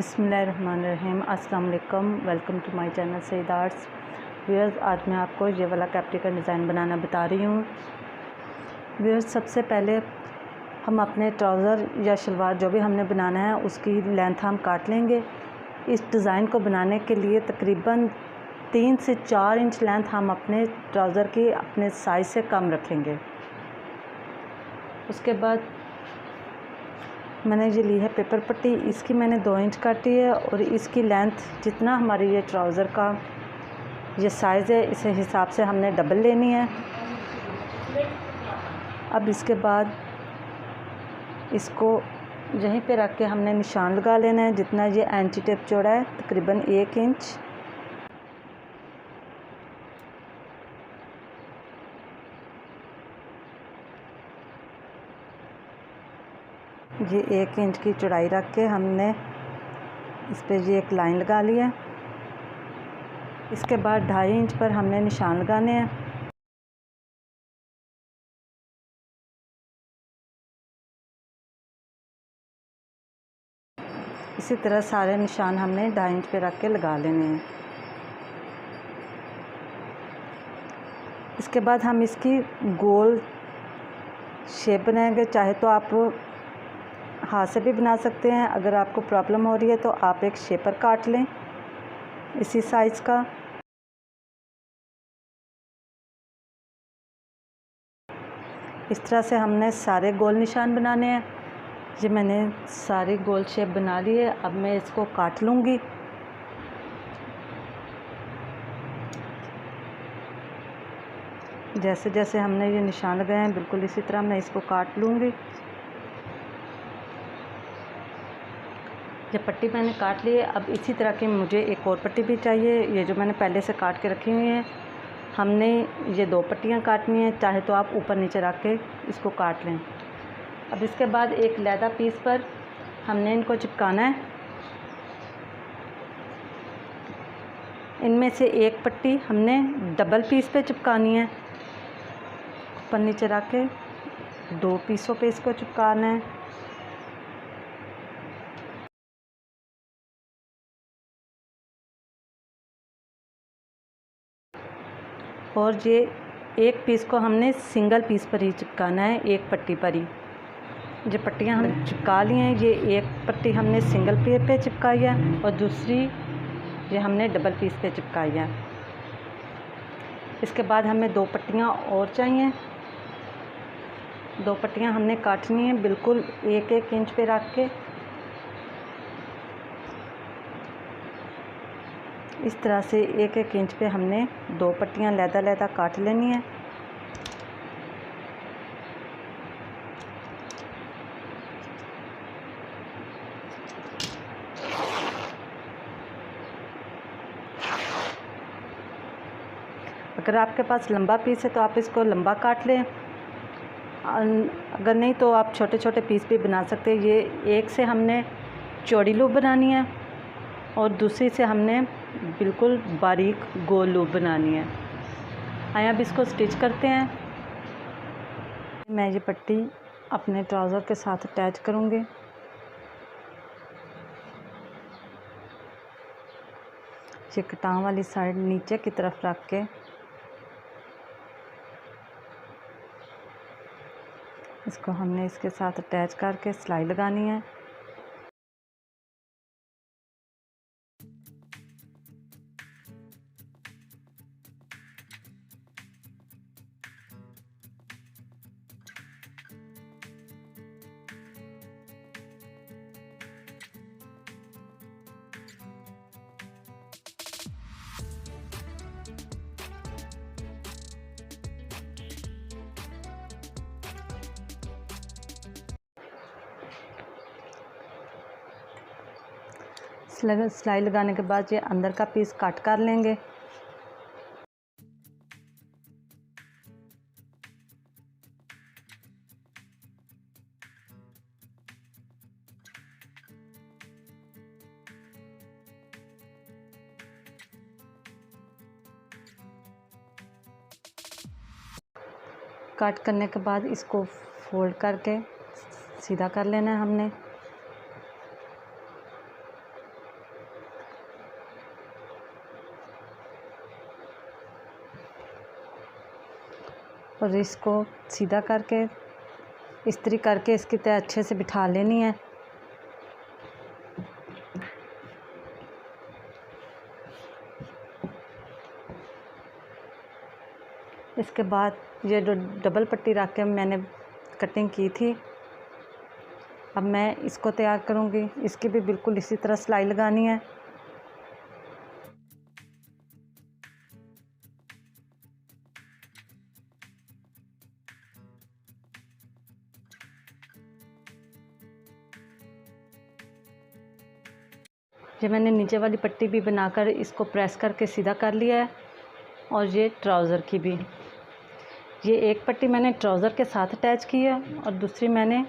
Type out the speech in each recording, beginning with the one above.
बिस्मिल्लाहिर्रहमानिर्रहीम। अस्सलाम वालेकुम। Welcome to my channel Saeed arts. Viewers, आज मैं आपको ये वाला कैप्री का डिज़ाइन बनाना बता रही हूँ। व्यूअर्स, सबसे पहले हम अपने ट्राउज़र या शलवार जो भी हमने बनाना है उसकी लेंथ हम काट लेंगे। इस डिज़ाइन को बनाने के लिए तकरीबन 3 से 4 इंच लेंथ हम अपने ट्राउज़र की अपने साइज़ से कम रखेंगे। उसके बाद मैंने ये ली है पेपर पट्टी, इसकी मैंने 2 इंच काटी है और इसकी लेंथ जितना हमारे ये ट्राउज़र का ये साइज़ है इस हिसाब से हमने डबल लेनी है। अब इसके बाद इसको यहीं पे रख के हमने निशान लगा लेना है। जितना ये एंटी टेप चौड़ा है तकरीबन 1 इंच। ये 1 इंच की चौड़ाई रख के हमने इस पर ये एक लाइन लगा ली है। इसके बाद 2.5 इंच पर हमने निशान लगाने हैं। इसी तरह सारे निशान हमने 2.5 इंच पे रख के लगा लेने हैं। इसके बाद हम इसकी गोल शेप बनाएंगे। चाहे तो आप हाथ से भी बना सकते हैं। अगर आपको प्रॉब्लम हो रही है तो आप एक शेपर काट लें इसी साइज़ का। इस तरह से हमने सारे गोल निशान बनाने हैं। ये मैंने सारी गोल शेप बना ली है। अब मैं इसको काट लूँगी। जैसे जैसे हमने ये निशान लगाए हैं बिल्कुल इसी तरह मैं इसको काट लूँगी। ये पट्टी मैंने काट ली है। अब इसी तरह की मुझे एक और पट्टी भी चाहिए। ये जो मैंने पहले से काट के रखी हुई है, हमने ये 2 पट्टियाँ काटनी है। चाहे तो आप ऊपर नीचे रख के इसको काट लें। अब इसके बाद एक लैदा पीस पर हमने इनको चिपकाना है। इनमें से एक पट्टी हमने डबल पीस पे चिपकानी है। ऊपर नीचे रख के 2 पीसों पे इसको चिपकाना है। और ये एक पीस को हमने सिंगल पीस पर ही चिपकाना है, एक पट्टी पर ही। जो पट्टियाँ हम चिपका ली हैं, ये एक पट्टी हमने सिंगल पे चिपकाई है और दूसरी ये हमने डबल पीस पे चिपकाई है। इसके बाद हमें 2 पट्टियाँ और चाहिए। 2 पट्टियाँ हमने काटनी है बिल्कुल 1-1 इंच पे रख के। इस तरह से 1-1 इंच पे हमने 2 पट्टियाँ लैदा काट लेनी है। अगर आपके पास लंबा पीस है तो आप इसको लंबा काट लें। अगर नहीं तो आप छोटे छोटे पीस भी बना सकते हैं। ये एक से हमने चौड़ी लूप बनानी है और दूसरी से हमने बिल्कुल बारीक गोल लूप बनानी है। आइए अब इसको स्टिच करते हैं। मैं ये पट्टी अपने ट्राउज़र के साथ अटैच करूँगी। ये कटाव वाली साइड नीचे की तरफ रख के इसको हमने इसके साथ अटैच करके सिलाई लगानी है। सिलाई लगाने के बाद ये अंदर का पीस कट कर लेंगे। कट करने के बाद इसको फोल्ड करके सीधा कर लेना है हमने। और इसको सीधा करके इस्त्री करके इसकी तय अच्छे से बिठा लेनी है। इसके बाद ये जो डबल पट्टी रख के मैंने कटिंग की थी, अब मैं इसको तैयार करूँगी। इसकी भी बिल्कुल इसी तरह सिलाई लगानी है। ये मैंने नीचे वाली पट्टी भी बनाकर इसको प्रेस करके सीधा कर लिया है। और ये ट्राउज़र की भी, ये एक पट्टी मैंने ट्राउज़र के साथ अटैच की है और दूसरी मैंने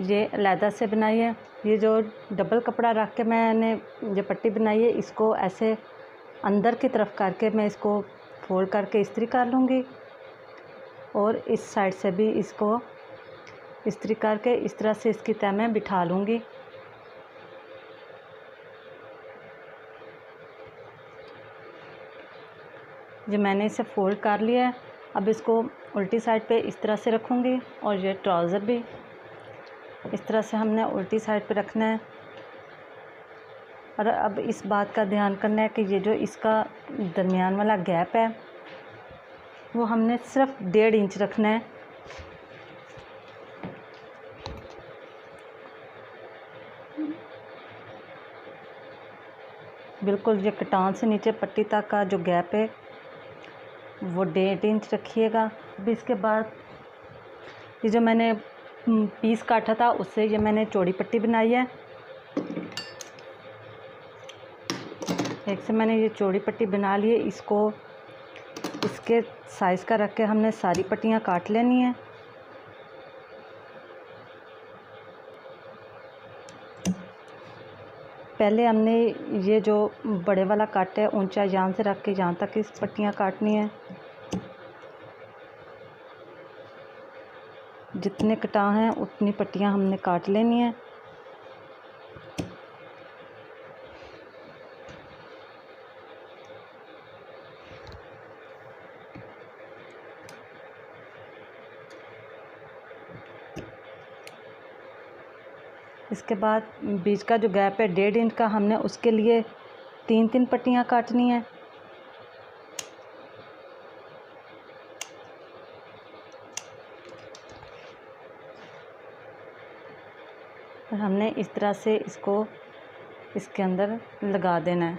ये अलहदा से बनाई है। ये जो डबल कपड़ा रख के मैंने ये पट्टी बनाई है, इसको ऐसे अंदर की तरफ करके मैं इसको फोल्ड करके इस्त्री कर लूँगी और इस साइड से भी इसको इस्त्री करके इस तरह से इसकी तह में बिठा लूँगी। ये मैंने इसे फोल्ड कर लिया है। अब इसको उल्टी साइड पे इस तरह से रखूँगी और ये ट्राउज़र भी इस तरह से हमने उल्टी साइड पे रखना है। और अब इस बात का ध्यान करना है कि ये जो इसका दरमियान वाला गैप है वो हमने सिर्फ 1.5 इंच रखना है। बिल्कुल ये कटान से नीचे पट्टी तक का जो गैप है वो 1.5 इंच रखिएगा। अब इसके बाद ये जो मैंने पीस काटा था उससे ये मैंने चौड़ी पट्टी बनाई है। एक से मैंने ये चौड़ी पट्टी बना ली है। इसको इसके साइज़ का रख के हमने सारी पट्टियाँ काट लेनी है। पहले हमने ये जो बड़े वाला काट है ऊंचा यहाँ से रख के यहाँ तक इस पट्टियाँ काटनी है। जितने कटा हैं उतनी पट्टियाँ हमने काट लेनी है। इसके बाद बीच का जो गैप है 1.5 इंच का, हमने उसके लिए 3 पट्टियाँ काटनी है। और हमने इस तरह से इसको इसके अंदर लगा देना है।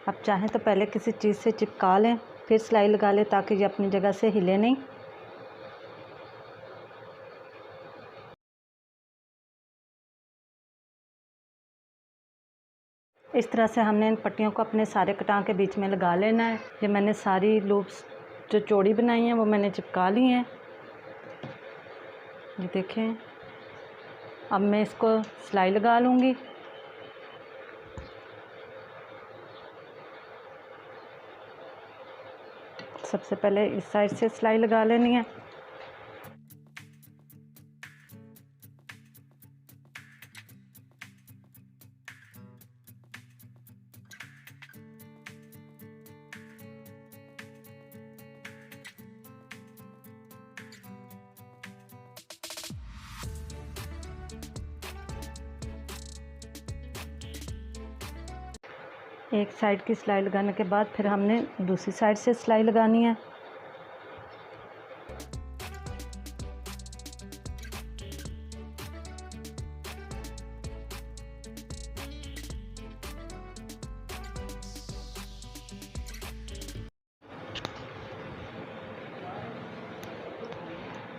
आप चाहें तो पहले किसी चीज़ से चिपका लें फिर सिलाई लगा लें ताकि ये अपनी जगह से हिले नहीं। इस तरह से हमने इन पट्टियों को अपने सारे कटां के बीच में लगा लेना है। ये मैंने सारी लूप्स जो चौड़ी बनाई हैं वो मैंने चिपका ली हैं। ये देखें, अब मैं इसको सिलाई लगा लूँगी। सबसे पहले इस साइड से सिलाई लगा लेनी है। एक साइड की सिलाई लगाने के बाद फिर हमने दूसरी साइड से सिलाई लगानी है।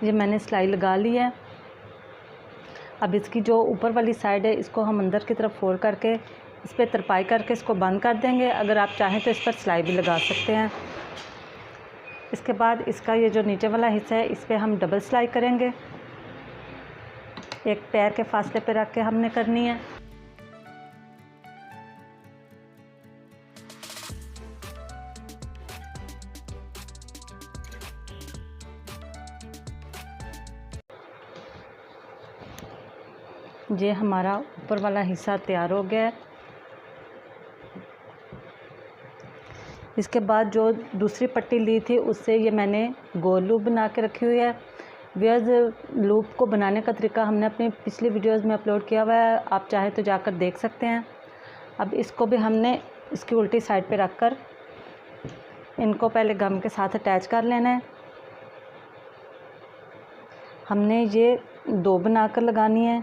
ये मैंने सिलाई लगा ली है। अब इसकी जो ऊपर वाली साइड है इसको हम अंदर की तरफ फोल्ड करके इस पर तरपाई करके इसको बंद कर देंगे। अगर आप चाहें तो इस पर सिलाई भी लगा सकते हैं। इसके बाद इसका ये जो नीचे वाला हिस्सा है इस पर हम डबल सिलाई करेंगे। एक पैर के फासले पे रख के हमने करनी है। ये हमारा ऊपर वाला हिस्सा तैयार हो गया है। इसके बाद जो दूसरी पट्टी ली थी उससे ये मैंने गोल लूप बना के रखी हुई है। व्यूअर्स, लूप को बनाने का तरीका हमने अपनी पिछली वीडियोस में अपलोड किया हुआ है, आप चाहे तो जाकर देख सकते हैं। अब इसको भी हमने इसकी उल्टी साइड पे रखकर इनको पहले गम के साथ अटैच कर लेना है। हमने ये 2 बनाकर लगानी है।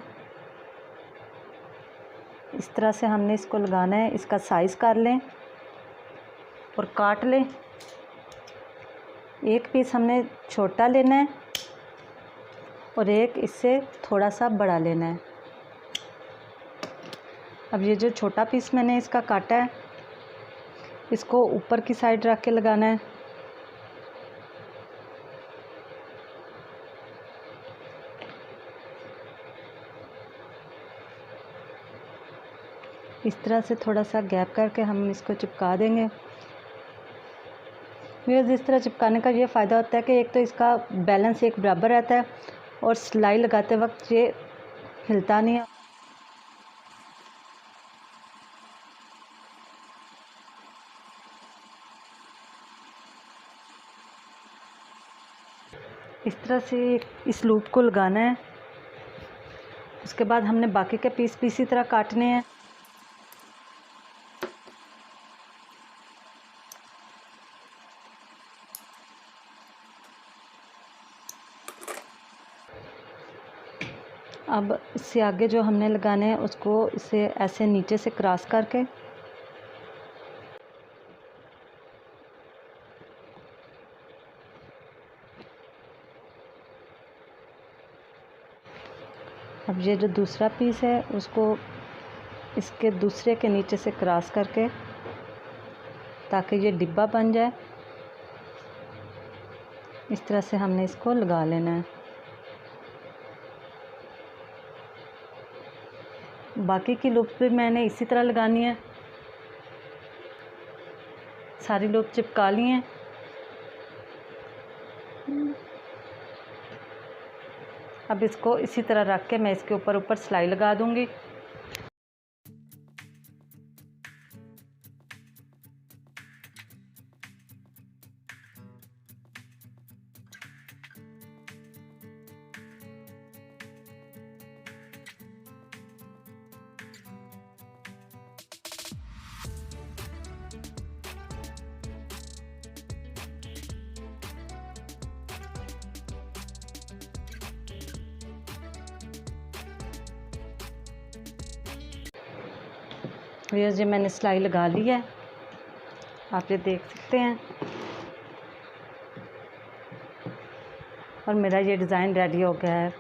इस तरह से हमने इसको लगाना है। इसका साइज़ कर लें और काट लें। एक पीस हमने छोटा लेना है और एक इससे थोड़ा सा बड़ा लेना है। अब ये जो छोटा पीस मैंने इसका काटा है, इसको ऊपर की साइड रख के लगाना है। इस तरह से थोड़ा सा गैप करके हम इसको चिपका देंगे। व्यूअर्स, इस तरह चिपकाने का ये फ़ायदा होता है कि एक तो इसका बैलेंस एक बराबर रहता है और सिलाई लगाते वक्त ये हिलता नहीं है। इस तरह से इस लूप को लगाना है। उसके बाद हमने बाकी के पीस भी इसी तरह काटने हैं। अब इससे आगे जो हमने लगाने हैं उसको इसे ऐसे नीचे से क्रॉस करके अब ये जो दूसरा पीस है उसको इसके दूसरे के नीचे से क्रॉस करके ताकि ये डिब्बा बन जाए, इस तरह से हमने इसको लगा लेना है। बाकी की लूप भी मैंने इसी तरह लगानी है। सारी लूप चिपका ली हैं। अब इसको इसी तरह रख के मैं इसके ऊपर सिलाई लगा दूंगी। व्यूअर्स, ये मैंने सिलाई लगा ली है, आप ये देख सकते हैं। और मेरा ये डिज़ाइन रेडी हो गया है।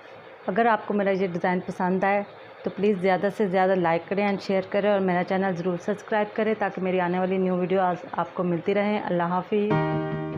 अगर आपको मेरा ये डिज़ाइन पसंद आए तो प्लीज़ ज़्यादा से ज़्यादा लाइक करें एंड शेयर करें और मेरा चैनल ज़रूर सब्सक्राइब करें ताकि मेरी आने वाली न्यू वीडियो आपको मिलती रहे। अल्लाह हाफ़िज़।